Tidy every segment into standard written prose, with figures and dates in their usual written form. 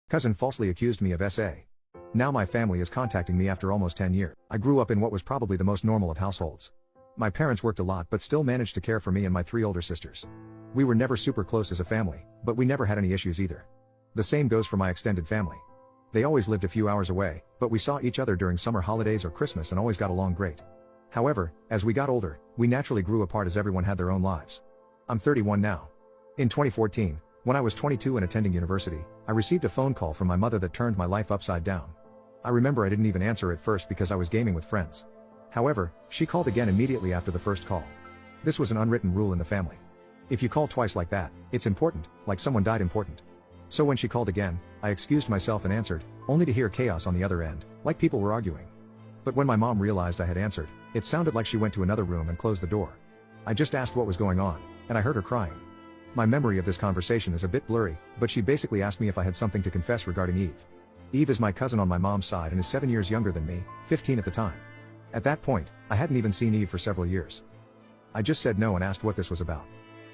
Cousin falsely accused me of SA. Now my family is contacting me after almost 10 years. I grew up in what was probably the most normal of households. My parents worked a lot but still managed to care for me and my 3 older sisters. We were never super close as a family, but we never had any issues either. The same goes for my extended family. They always lived a few hours away, but we saw each other during summer holidays or Christmas and always got along great. However, as we got older, we naturally grew apart as everyone had their own lives. I'm 31 now. In 2014, when I was 22 and attending university, I received a phone call from my mother that turned my life upside down. I remember I didn't even answer at first because I was gaming with friends. However, she called again immediately after the first call. This was an unwritten rule in the family. If you call twice like that, it's important, like someone died important. So when she called again, I excused myself and answered, only to hear chaos on the other end, like people were arguing. But when my mom realized I had answered, it sounded like she went to another room and closed the door. I just asked what was going on, and I heard her crying. My memory of this conversation is a bit blurry, but she basically asked me if I had something to confess regarding Eve. Eve is my cousin on my mom's side and is 7 years younger than me, 15 at the time. At that point, I hadn't even seen Eve for several years. I just said no and asked what this was about.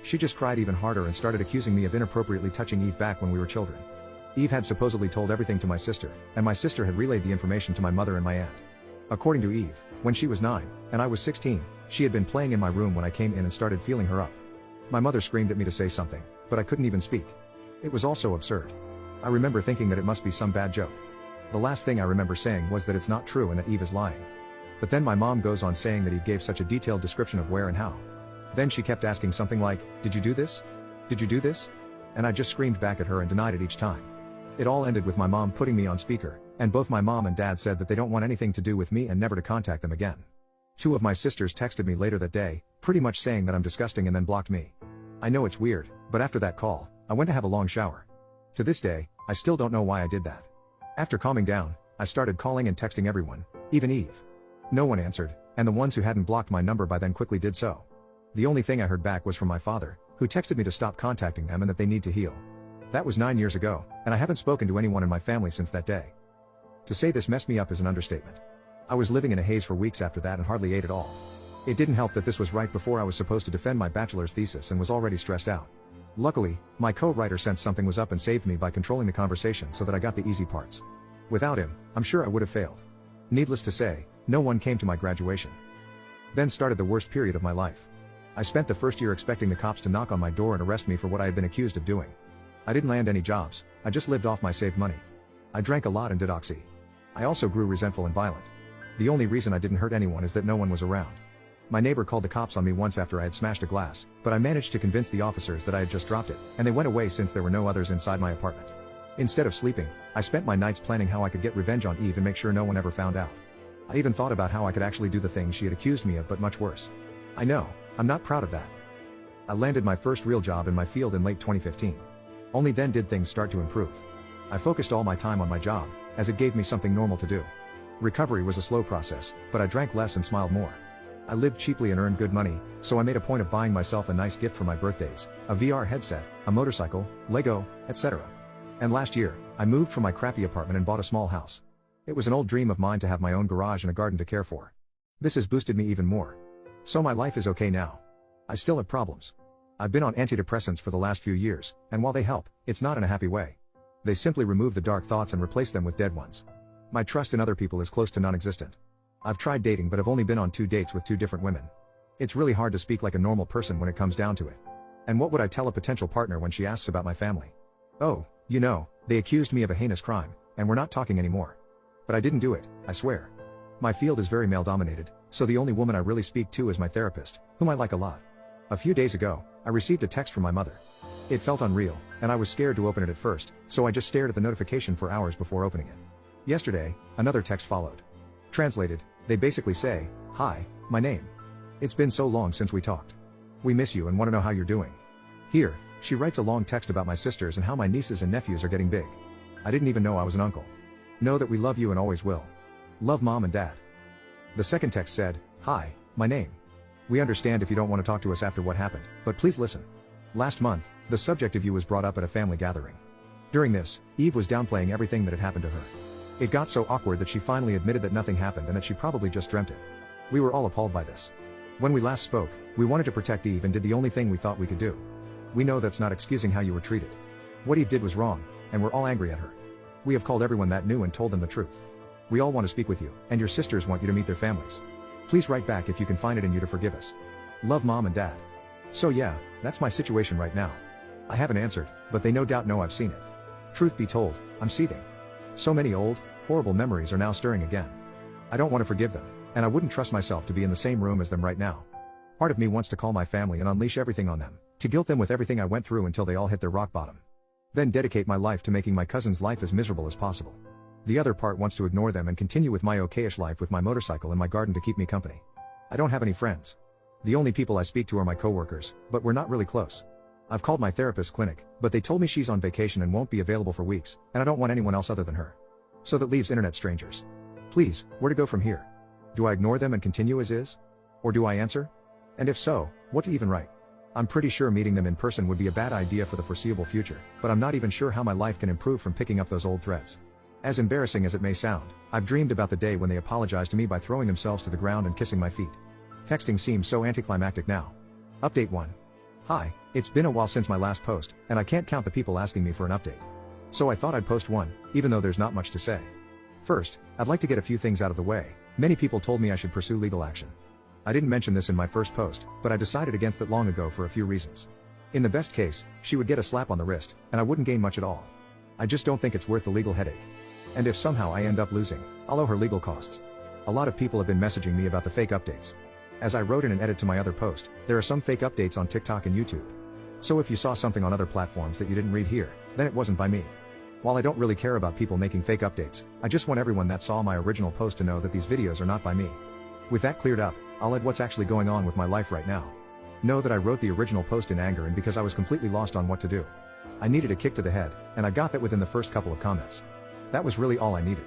She just cried even harder and started accusing me of inappropriately touching Eve back when we were children. Eve had supposedly told everything to my sister, and my sister had relayed the information to my mother and my aunt. According to Eve, when she was 9, and I was 16, she had been playing in my room when I came in and started feeling her up. My mother screamed at me to say something, but I couldn't even speak. It was all so absurd. I remember thinking that it must be some bad joke. The last thing I remember saying was that it's not true and that Eve is lying. But then my mom goes on saying that Eve gave such a detailed description of where and how. Then she kept asking something like, "Did you do this? Did you do this?" And I just screamed back at her and denied it each time. It all ended with my mom putting me on speaker, and both my mom and dad said that they don't want anything to do with me and never to contact them again. 2 of my sisters texted me later that day, pretty much saying that I'm disgusting and then blocked me. I know it's weird, but after that call, I went to have a long shower. To this day, I still don't know why I did that. After calming down, I started calling and texting everyone, even Eve. No one answered, and the ones who hadn't blocked my number by then quickly did so. The only thing I heard back was from my father, who texted me to stop contacting them and that they need to heal. That was 9 years ago, and I haven't spoken to anyone in my family since that day. To say this messed me up is an understatement. I was living in a haze for weeks after that and hardly ate at all. It didn't help that this was right before I was supposed to defend my bachelor's thesis and was already stressed out. Luckily, my co-writer sensed something was up and saved me by controlling the conversation so that I got the easy parts. Without him, I'm sure I would have failed. Needless to say, no one came to my graduation. Then started the worst period of my life. I spent the first year expecting the cops to knock on my door and arrest me for what I had been accused of doing. I didn't land any jobs, I just lived off my saved money. I drank a lot and did oxy. I also grew resentful and violent. The only reason I didn't hurt anyone is that no one was around. My neighbor called the cops on me once after I had smashed a glass, but I managed to convince the officers that I had just dropped it, and they went away since there were no others inside my apartment. Instead of sleeping, I spent my nights planning how I could get revenge on Eve and make sure no one ever found out. I even thought about how I could actually do the things she had accused me of, but much worse. I know, I'm not proud of that. I landed my first real job in my field in late 2015. Only then did things start to improve. I focused all my time on my job, as it gave me something normal to do. Recovery was a slow process, but I drank less and smiled more. I lived cheaply and earned good money, so I made a point of buying myself a nice gift for my birthdays, a VR headset, a motorcycle, Lego, etc. And last year, I moved from my crappy apartment and bought a small house. It was an old dream of mine to have my own garage and a garden to care for. This has boosted me even more. So my life is okay now. I still have problems. I've been on antidepressants for the last few years, and while they help, it's not in a happy way. They simply remove the dark thoughts and replace them with dead ones. My trust in other people is close to non-existent. I've tried dating but have only been on 2 dates with 2 different women. It's really hard to speak like a normal person when it comes down to it. And what would I tell a potential partner when she asks about my family? Oh, you know, they accused me of a heinous crime, and we're not talking anymore. But I didn't do it, I swear. My field is very male-dominated, so the only woman I really speak to is my therapist, whom I like a lot. A few days ago, I received a text from my mother. It felt unreal, and I was scared to open it at first, so I just stared at the notification for hours before opening it. Yesterday, another text followed. Translated, they basically say, "Hi, my name. It's been so long since we talked. We miss you and want to know how you're doing." Here, she writes a long text about my sisters and how my nieces and nephews are getting big. I didn't even know I was an uncle. Know that we love you and always will. Love Mom and Dad. The second text said, "Hi, my name. We understand if you don't want to talk to us after what happened, but please listen. Last month, the subject of you was brought up at a family gathering. During this, Eve was downplaying everything that had happened to her. It got so awkward that she finally admitted that nothing happened and that she probably just dreamt it. We were all appalled by this. When we last spoke, we wanted to protect Eve and did the only thing we thought we could do. We know that's not excusing how you were treated. What Eve did was wrong, and we're all angry at her. We have called everyone that knew and told them the truth. We all want to speak with you, and your sisters want you to meet their families. Please write back if you can find it in you to forgive us. Love, Mom and Dad. So yeah, that's my situation right now. I haven't answered, but they no doubt know I've seen it. Truth be told, I'm seething. So many old, horrible memories are now stirring again. I don't want to forgive them, and I wouldn't trust myself to be in the same room as them right now. Part of me wants to call my family and unleash everything on them, to guilt them with everything I went through until they all hit their rock bottom. Then dedicate my life to making my cousin's life as miserable as possible. The other part wants to ignore them and continue with my okayish life with my motorcycle and my garden to keep me company. I don't have any friends. The only people I speak to are my coworkers, but we're not really close. I've called my therapist's clinic, but they told me she's on vacation and won't be available for weeks, and I don't want anyone else other than her. So that leaves internet strangers. Please, where to go from here? Do I ignore them and continue as is? Or do I answer? And if so, what to even write? I'm pretty sure meeting them in person would be a bad idea for the foreseeable future, but I'm not even sure how my life can improve from picking up those old threads. As embarrassing as it may sound, I've dreamed about the day when they apologize to me by throwing themselves to the ground and kissing my feet. Texting seems so anticlimactic now. Update 1. Hi, it's been a while since my last post, and I can't count the people asking me for an update. So I thought I'd post one, even though there's not much to say. First, I'd like to get a few things out of the way. Many people told me I should pursue legal action. I didn't mention this in my first post, but I decided against it long ago for a few reasons. In the best case, she would get a slap on the wrist, and I wouldn't gain much at all. I just don't think it's worth the legal headache. And if somehow I end up losing, I'll owe her legal costs. A lot of people have been messaging me about the fake updates. As I wrote in an edit to my other post, there are some fake updates on TikTok and YouTube. So if you saw something on other platforms that you didn't read here, then it wasn't by me. While I don't really care about people making fake updates, I just want everyone that saw my original post to know that these videos are not by me. With that cleared up, I'll add what's actually going on with my life right now. Know that I wrote the original post in anger and because I was completely lost on what to do. I needed a kick to the head, and I got that within the first couple of comments. That was really all I needed.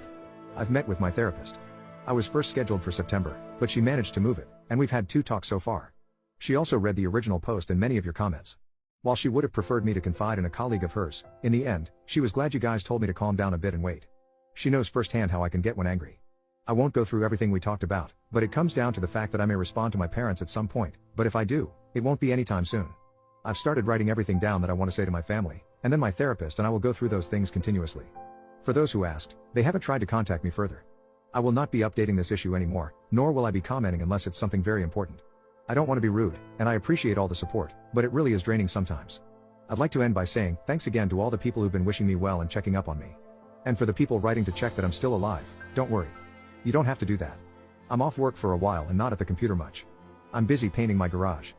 I've met with my therapist. I was first scheduled for September, but she managed to move it, and we've had 2 talks so far. She also read the original post and many of your comments. While she would have preferred me to confide in a colleague of hers, in the end, she was glad you guys told me to calm down a bit and wait. She knows firsthand how I can get when angry. I won't go through everything we talked about, but it comes down to the fact that I may respond to my parents at some point, but if I do, it won't be anytime soon. I've started writing everything down that I want to say to my family, and then my therapist, and I will go through those things continuously. For those who asked, they haven't tried to contact me further. I will not be updating this issue anymore, nor will I be commenting unless it's something very important. I don't want to be rude, and I appreciate all the support, but it really is draining sometimes. I'd like to end by saying, thanks again to all the people who've been wishing me well and checking up on me. And for the people writing to check that I'm still alive, don't worry. You don't have to do that. I'm off work for a while and not at the computer much. I'm busy painting my garage.